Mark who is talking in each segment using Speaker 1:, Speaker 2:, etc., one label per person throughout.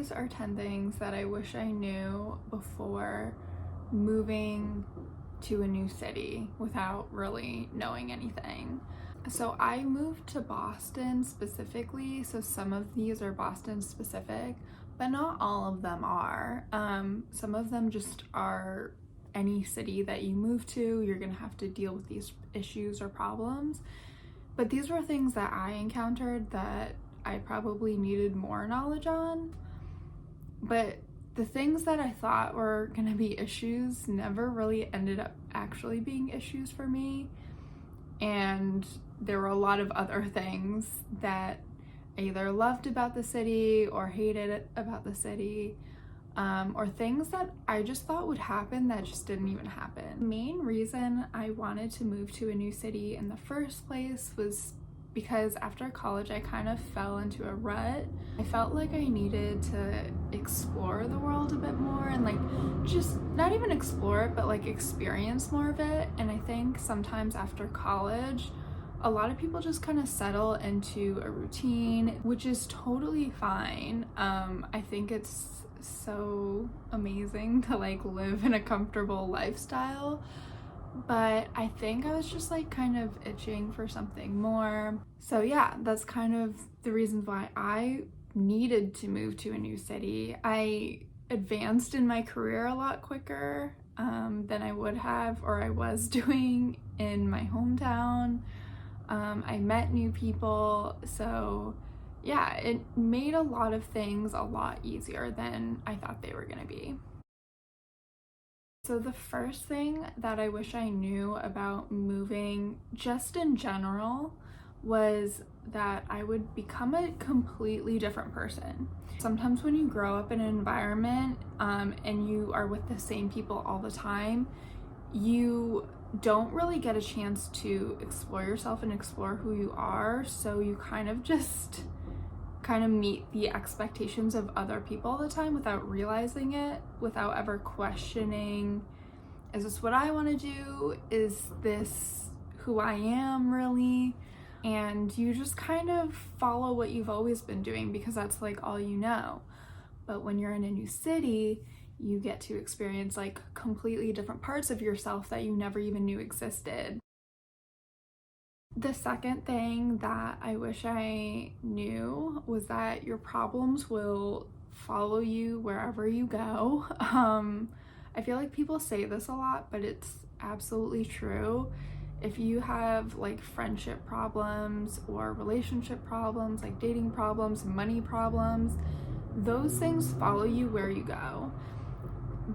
Speaker 1: these are 10 things that I wish I knew before moving to a new city without really knowing anything. So I moved to Boston specifically, so some of these are Boston specific, but not all of them are. Some of them just are any city that you move to, you're gonna have to deal with these issues or problems. But these were things that I encountered that I probably needed more knowledge on. But the things that I thought were gonna be issues never really ended up actually being issues for me. And there were a lot of other things that I either loved about the city or hated about the city, or things that I just thought would happen that just didn't even happen. The main reason I wanted to move to a new city in the first place was because after college I kind of fell into a rut. I felt like I needed to explore the world a bit more and just not even explore it, but experience more of it. And I think sometimes after college, a lot of people just kind of settle into a routine, which is totally fine. I think it's so amazing to live in a comfortable lifestyle. But I think I was just kind of itching for something more. So yeah, that's kind of the reasons why I needed to move to a new city. I advanced in my career a lot quicker than I would have or I was doing in my hometown. I met new people, so yeah, it made a lot of things a lot easier than I thought they were gonna be. So the first thing that I wish I knew about moving just in general was that I would become a completely different person. Sometimes when you grow up in an environment and you are with the same people all the time, you don't really get a chance to explore yourself and explore who you are, so you kind of meet the expectations of other people all the time without realizing it, without ever questioning, is this what I want to do? Is this who I am really? And you just kind of follow what you've always been doing because that's all you know. But when you're in a new city, you get to experience completely different parts of yourself that you never even knew existed. The second thing that I wish I knew was that your problems will follow you wherever you go. I feel like people say this a lot, but it's absolutely true. If you have friendship problems or relationship problems, dating problems, money problems, those things follow you where you go.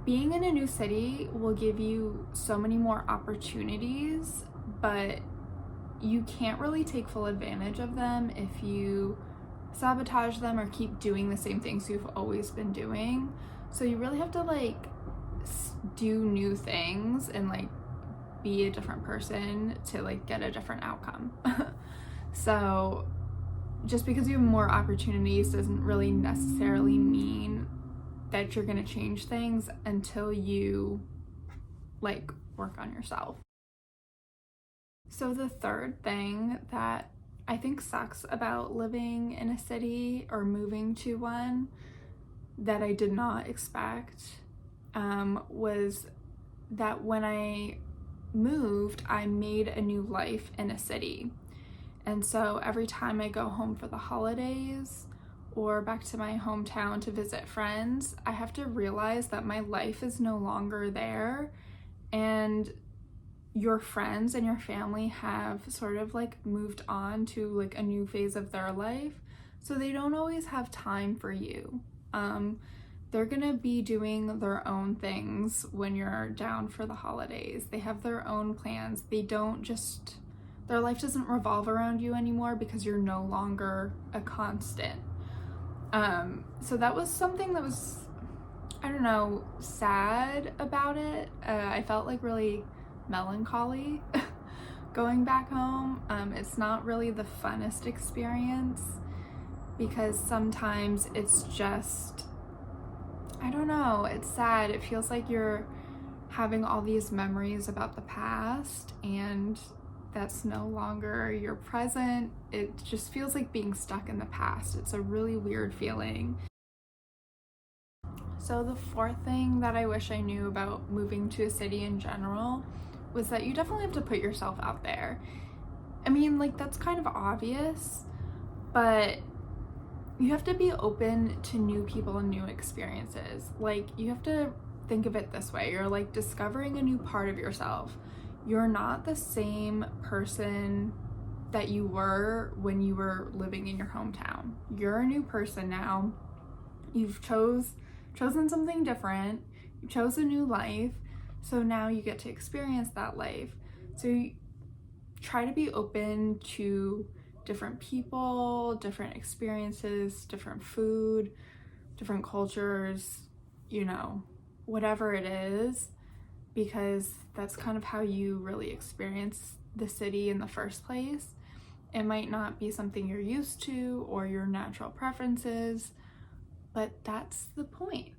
Speaker 1: Being in a new city will give you so many more opportunities, but you can't really take full advantage of them if you sabotage them or keep doing the same things you've always been doing. So you really have to do new things and be a different person to get a different outcome. So just because you have more opportunities doesn't really necessarily mean that you're gonna change things until you work on yourself. So the third thing that I think sucks about living in a city or moving to one that I did not expect was that when I moved, I made a new life in a city. And so every time I go home for the holidays or back to my hometown to visit friends, I have to realize that my life is no longer there, and your friends and your family have sort of moved on to a new phase of their life, so they don't always have time for you. They're gonna be doing their own things when you're down for the holidays. They have their own plans. Their life doesn't revolve around you anymore because you're no longer a constant. So that was something that was, I don't know, sad about it. I felt really melancholy going back home. It's not really the funnest experience because sometimes it's just, I don't know, it's sad. It feels like you're having all these memories about the past and that's no longer your present. It just feels like being stuck in the past. It's a really weird feeling. So the fourth thing that I wish I knew about moving to a city in general was that you definitely have to put yourself out there. I mean, like, that's kind of obvious, but you have to be open to new people and new experiences. Like, you have to think of it this way. You're like discovering a new part of yourself. You're not the same person that you were when you were living in your hometown. You're a new person now. You've chosen something different. You chose a new life. So now you get to experience that life. So you try to be open to different people, different experiences, different food, different cultures, you know, whatever it is, because that's kind of how you really experience the city in the first place. It might not be something you're used to or your natural preferences, but that's the point.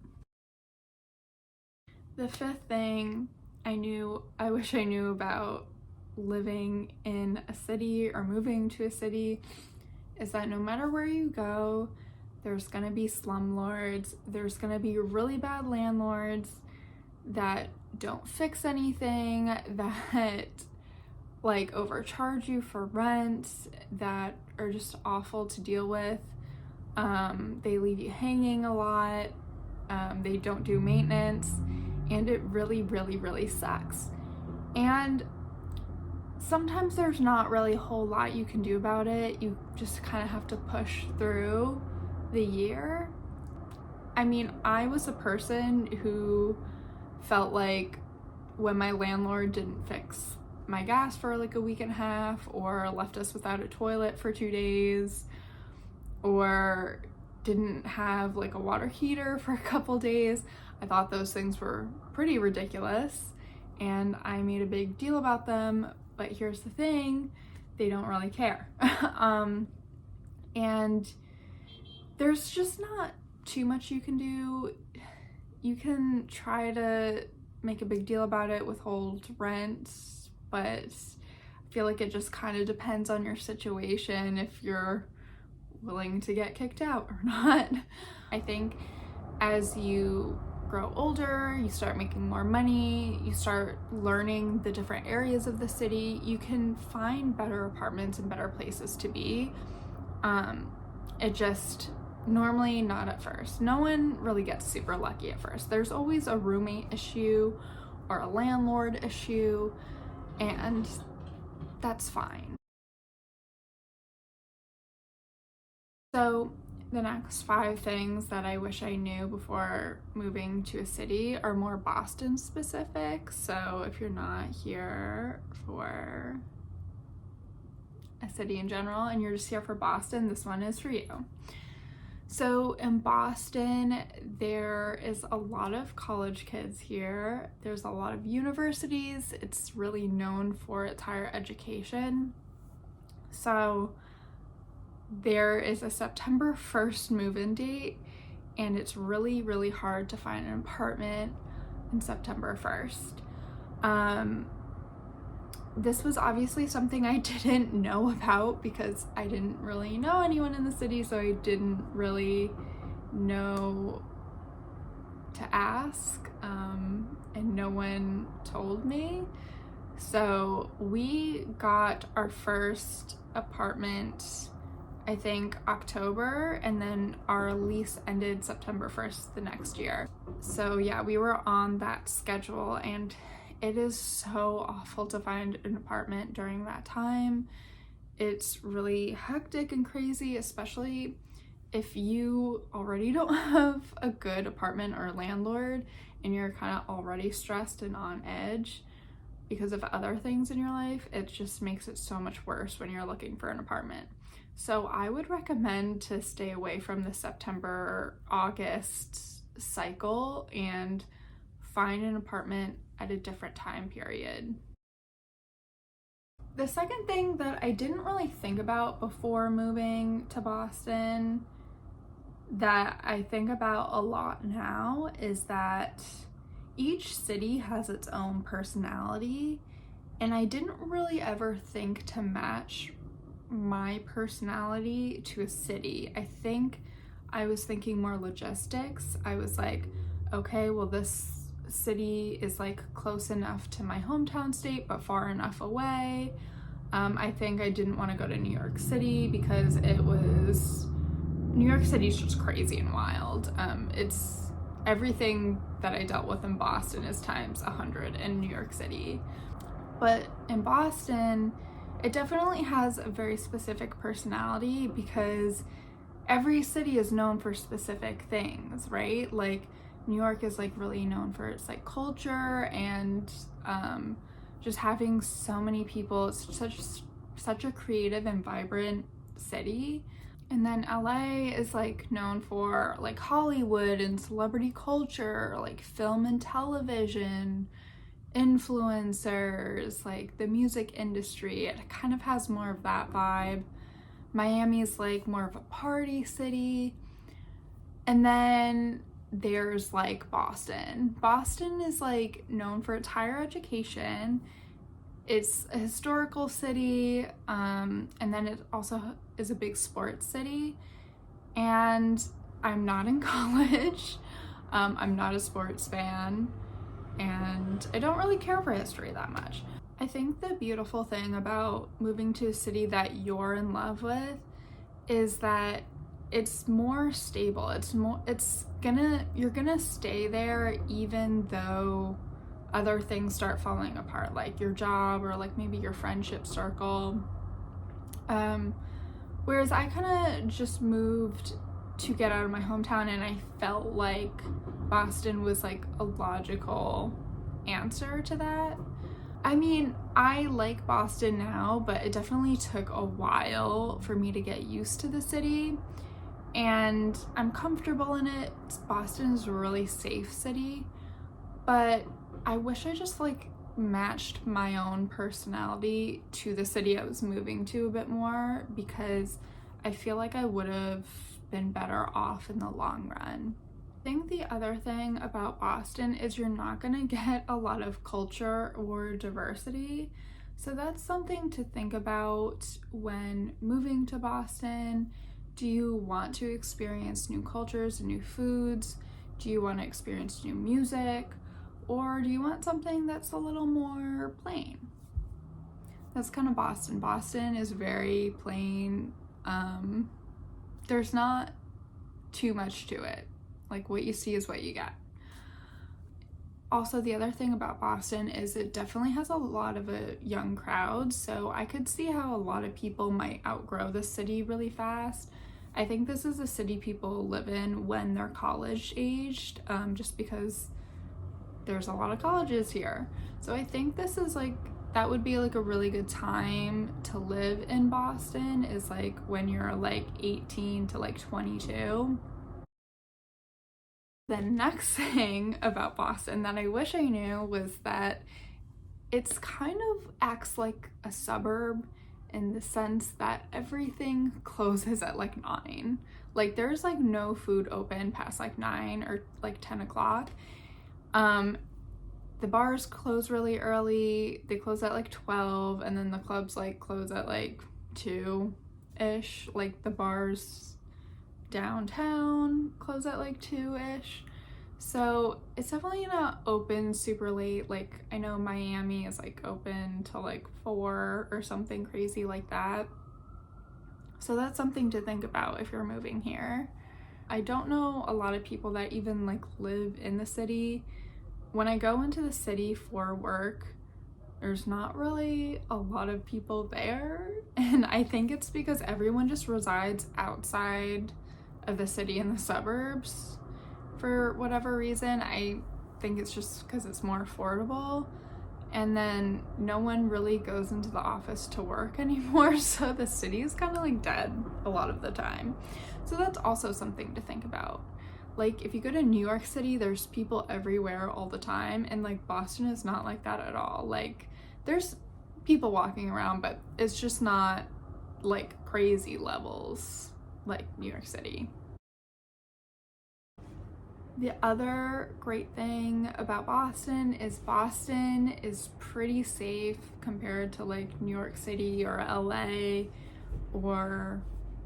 Speaker 1: The fifth thing I wish I knew about living in a city or moving to a city is that no matter where you go, there's gonna be slumlords, there's gonna be really bad landlords that don't fix anything, that like overcharge you for rent, that are just awful to deal with. They leave you hanging a lot, they don't do maintenance, and it really, really, really sucks. And sometimes there's not really a whole lot you can do about it. You just kind of have to push through the year. I mean, I was a person who felt like when my landlord didn't fix my gas for like a week and a half, or left us without a toilet for 2 days, or didn't have like a water heater for a couple days, I thought those things were pretty ridiculous and I made a big deal about them. But here's the thing, they don't really care. And there's just not too much you can do. You can try to make a big deal about it, withhold rent, but I feel like it just kind of depends on your situation if you're willing to get kicked out or not. I think as you grow older, you start making more money, you start learning the different areas of the city, you can find better apartments and better places to be. It just normally not at first. No one really gets super lucky at first. There's always a roommate issue or a landlord issue, and that's fine. So the next 5 things that I wish I knew before moving to a city are more Boston specific. So if you're not here for a city in general and you're just here for Boston, this one is for you. So in Boston, there is a lot of college kids here. There's a lot of universities. It's really known for its higher education. So there is a September 1st move-in date, and it's really, really hard to find an apartment in September 1st. This was obviously something I didn't know about because I didn't really know anyone in the city, so I didn't really know to ask, and no one told me. So we got our first apartment, I think October, and then our lease ended September 1st the next year. So yeah, we were on that schedule, and it is so awful to find an apartment during that time. It's really hectic and crazy, especially if you already don't have a good apartment or landlord and you're kind of already stressed and on edge because of other things in your life. It just makes it so much worse when you're looking for an apartment. So I would recommend to stay away from the September, August cycle and find an apartment at a different time period. The second thing that I didn't really think about before moving to Boston that I think about a lot now is that each city has its own personality, and I didn't really ever think to match my personality to a city. I think I was thinking more logistics. I was like, okay, well, this city is like close enough to my hometown state, but far enough away. I think I didn't want to go to New York City because New York City's just crazy and wild. It's everything that I dealt with in Boston is times 100 in New York City. But in Boston, it definitely has a very specific personality because every city is known for specific things, right? Like New York is like really known for its like culture and just having so many people. It's such a creative and vibrant city. And then LA is like known for like Hollywood and celebrity culture, like film and television, influencers, like the music industry. It kind of has more of that vibe. Miami's like more of a party city. And then there's like Boston. Boston is like known for its higher education. It's a historical city, and then it also is a big sports city. And I'm not in college. I'm not a sports fan, and I don't really care for history that much. I think the beautiful thing about moving to a city that you're in love with is that it's more stable. You're gonna stay there even though other things start falling apart, like your job or like maybe your friendship circle. Whereas I kind of just moved to get out of my hometown, and I felt like Boston was like a logical answer to that. I mean, I like Boston now, but it definitely took a while for me to get used to the city, and I'm comfortable in it. Boston is a really safe city, but I wish I just like matched my own personality to the city I was moving to a bit more, because I feel like I would have been better off in the long run. I think the other thing about Boston is you're not gonna get a lot of culture or diversity. So that's something to think about when moving to Boston. Do you want to experience new cultures and new foods? Do you want to experience new music? Or do you want something that's a little more plain? That's kind of Boston. Boston is very plain. There's not too much to it. Like, what you see is what you get. Also, the other thing about Boston is it definitely has a lot of a young crowd, so I could see how a lot of people might outgrow the city really fast. I think this is a city people live in when they're college aged, just because there's a lot of colleges here. So I think this is like, that would be like a really good time to live in Boston, is like when you're like 18 to like 22. The next thing about Boston that I wish I knew was that it's kind of acts like a suburb in the sense that everything closes at like 9. Like there's like no food open past like 9 or like 10 o'clock. The bars close really early. They close at like 12, and then the clubs like close at like 2-ish. Like the bars downtown close at like 2-ish. So it's definitely not open super late. Like I know Miami is like open till like 4 or something crazy like that. So that's something to think about if you're moving here. I don't know a lot of people that even like live in the city. When I go into the city for work, there's not really a lot of people there. And I think it's because everyone just resides outside of the city in the suburbs for whatever reason. I think it's just because it's more affordable, and then no one really goes into the office to work anymore, so the city is kind of like dead a lot of the time. So that's also something to think about. Like if you go to New York City, there's people everywhere all the time, and like Boston is not like that at all. Like there's people walking around, but it's just not like crazy levels like New York City. The other great thing about Boston is pretty safe compared to like New York City or LA or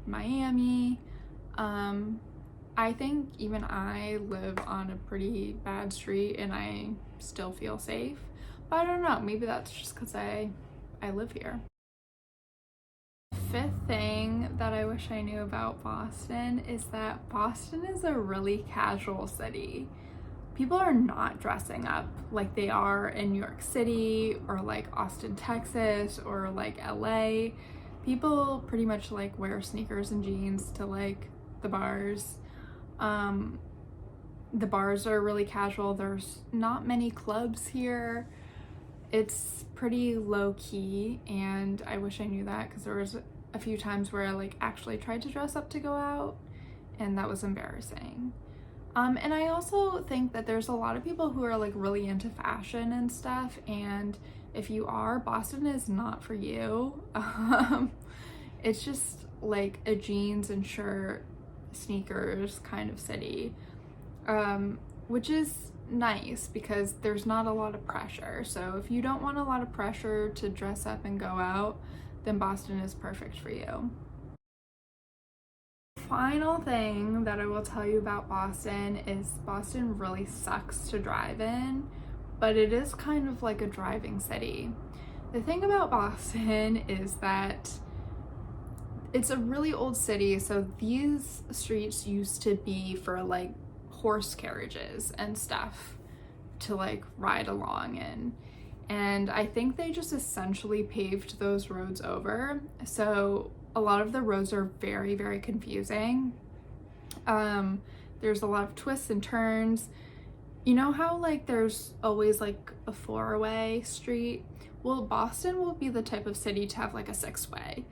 Speaker 1: Miami. I think even I live on a pretty bad street and I still feel safe. But I don't know, maybe that's just because I live here. Fifth thing that I wish I knew about Boston is that Boston is a really casual city. People are not dressing up like they are in New York City or like Austin, Texas, or like LA. People pretty much like wear sneakers and jeans to like the bars. The bars are really casual. There's not many clubs here. It's pretty low key, and I wish I knew that because there was a few times where I like actually tried to dress up to go out, and that was embarrassing. And I also think that there's a lot of people who are like really into fashion and stuff, and if you are, Boston is not for you. It's just like a jeans and shirt, sneakers kind of city, which is nice because there's not a lot of pressure. So if you don't want a lot of pressure to dress up and go out, then Boston is perfect for you. Final thing that I will tell you about Boston is Boston really sucks to drive in, but it is kind of like a driving city. The thing about Boston is that it's a really old city, so these streets used to be for like horse carriages and stuff to like ride along in. And I think they just essentially paved those roads over. So a lot of the roads are very, very confusing. There's a lot of twists and turns. You know how like there's always like a 4-way street? Well, Boston will be the type of city to have like a 6-way.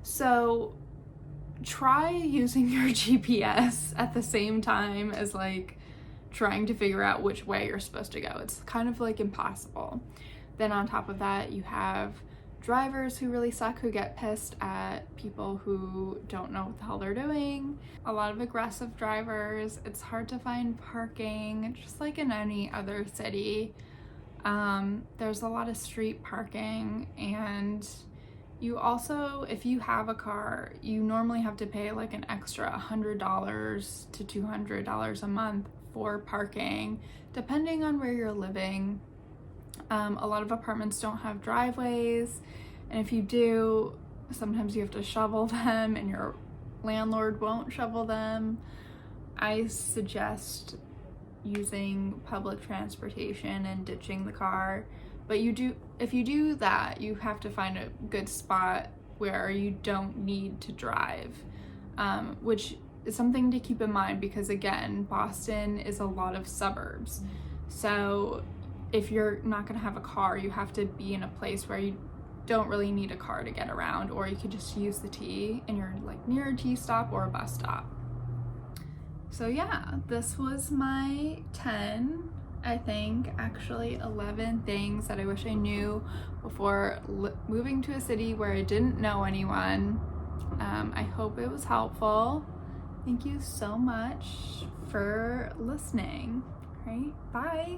Speaker 1: So try using your GPS at the same time as like trying to figure out which way you're supposed to go. It's kind of like impossible. Then on top of that, you have drivers who really suck, who get pissed at people who don't know what the hell they're doing. A lot of aggressive drivers. It's hard to find parking, just like in any other city. There's a lot of street parking, and you also, if you have a car, you normally have to pay like an extra $100 to $200 a month for parking, depending on where you're living. A lot of apartments don't have driveways, and if you do, sometimes you have to shovel them and your landlord won't shovel them. I suggest using public transportation and ditching the car, but if you do that, you have to find a good spot where you don't need to drive, which is something to keep in mind because again, Boston is a lot of suburbs. So if you're not going to have a car, you have to be in a place where you don't really need a car to get around, or you could just use the T and you're like near a T stop or a bus stop. So yeah, this was my 10, I think, actually 11 things that I wish I knew before moving to a city where I didn't know anyone. I hope it was helpful. Thank you so much for listening. All right, bye.